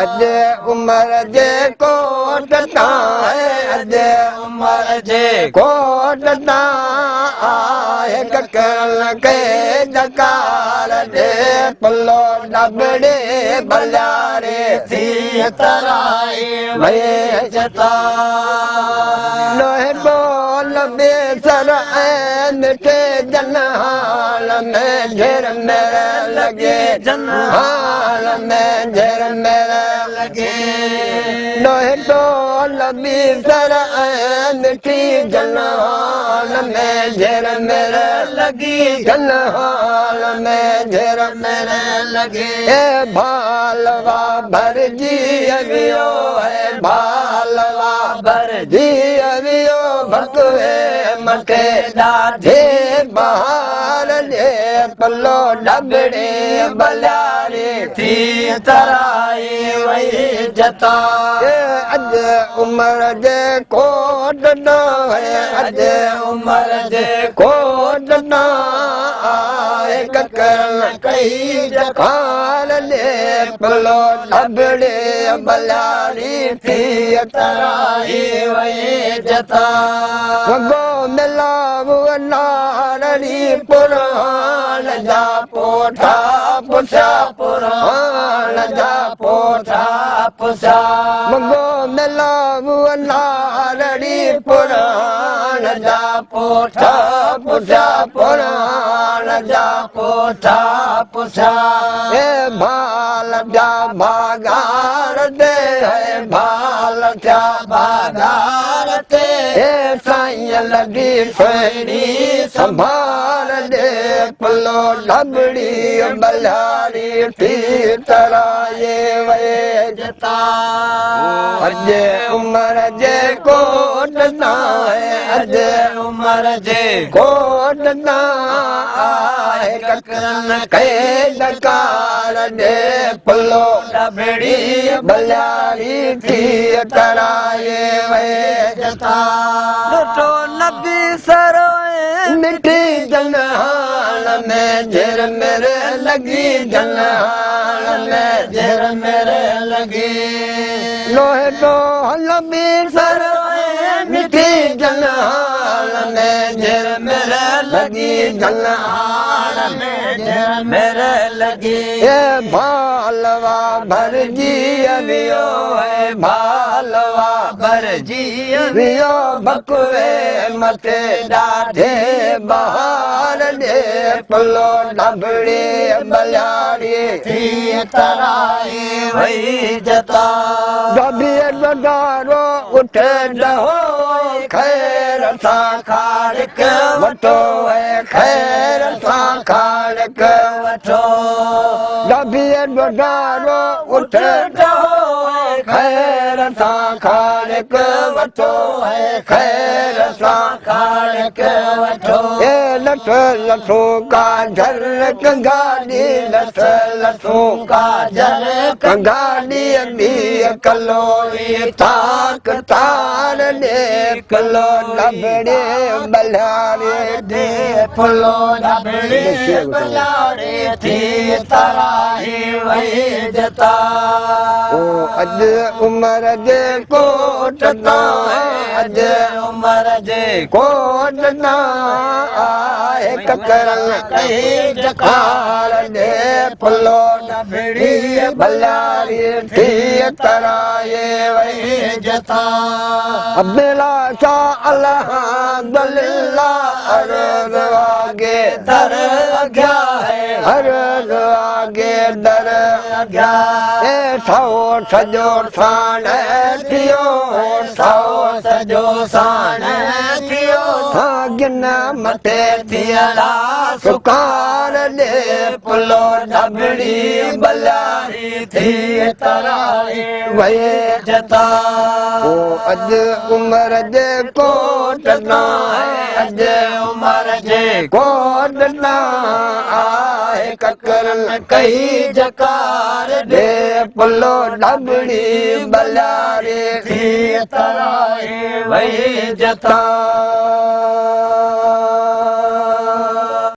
अॼु उमिरि जे कोट तां अॼु उमिरि जे कोट तां आहे ककल खे जकार ॾे पुलो डबड़े बलियारे थी तराई वई जता लोहे बोल बेसर ऐं मिठे जनहाल में झर मेरे लगे जनहाल में झर मेरे लगे लोहे बोल बेसर ऐं मिठी जनहाल में झर मेरे लगी जनहाल में झर मेरे लगे ए भालवा भरजी अवियो है भालवा भरजी अवियो भगवे मथे ॾाढे बहार ॾे पलो डबड़े बलियारे थी तराई वई जता अॼु उमिरि जे कोट न अॼु उमिरि जे कोट न आहे ककल कई जखार ॾे पलो डबड़े बलियारी थी तराई वई जता वॻो मिलाव नारड़ी पुराण जा पोठा पुछा पुराण जा पोठा पुछा वॻो मिलाव नारड़ी पुराण जा पोठा पुछा पुराण जा पोठा पुछा हे भाल जा भागार दे है भाल जा भागार ते हे साईं लगी फेरी संभाल दे पलो डबड़ी बलियारी थी तराए वे जता अॼु उमिरि जे कोट न अॼु उमिरि जे कोट न आहे ककल खे डकार ॾे पलो डबड़ी बलियारी थी तराए वे जता लुटो नबी सरोए मिठी जनहाल में झर मेरे लगी जनहाल में झर मेरे लगी लोहे तो नबी सरोए मिठी जनहाल में झर मेरे लगी जनहाल में झर मेरे लगी ये भालवा भरजी अवियो है भालवा भरजी अवियो बकवे मथे ॾाढे बहार ॾे पलो डबड़े बलियारी थी तराई वई जता डबिए डडारो उठ डहो खैर सां खाड़क वठो है खैर सां खाड़क वठो डबिए डडारो उठ डहो खैर सां खाड़क वठो है खैर सां खाड़क वठो ए लठ लठो का झर कंगाली लठ लठो का झर कंगाली बि कलोरी ताक तार ॾे कलो डबड़े बलियारे दे फुलो डबड़े बलियारे थी तराई वई जता ओ अॼु उमिरि जे कोट न अॼु उमिरि जे कोट न आहे ककल कई जखार ॾे फुलो डबड़ी बलियारी थी तराए वई जता अब्दुल्ला शाह अल्हम्दुलिल्लाह अर्ज़ आगे दर अॻिया है अर्ज़ आगे दर अॻिया ए सौ सॼो साण थियो सौ सॼो साण थियो गिन मथे थियला सुकार ॾे पुलो डबड़ी बलियारी थी तराई वई जता ओ अॼु उमिरि जे कोट न अॼु उमिरि जे कोट न आहे ककर कई जकार ॾे पुलो डबड़ी बलियारी थी तराई वई जता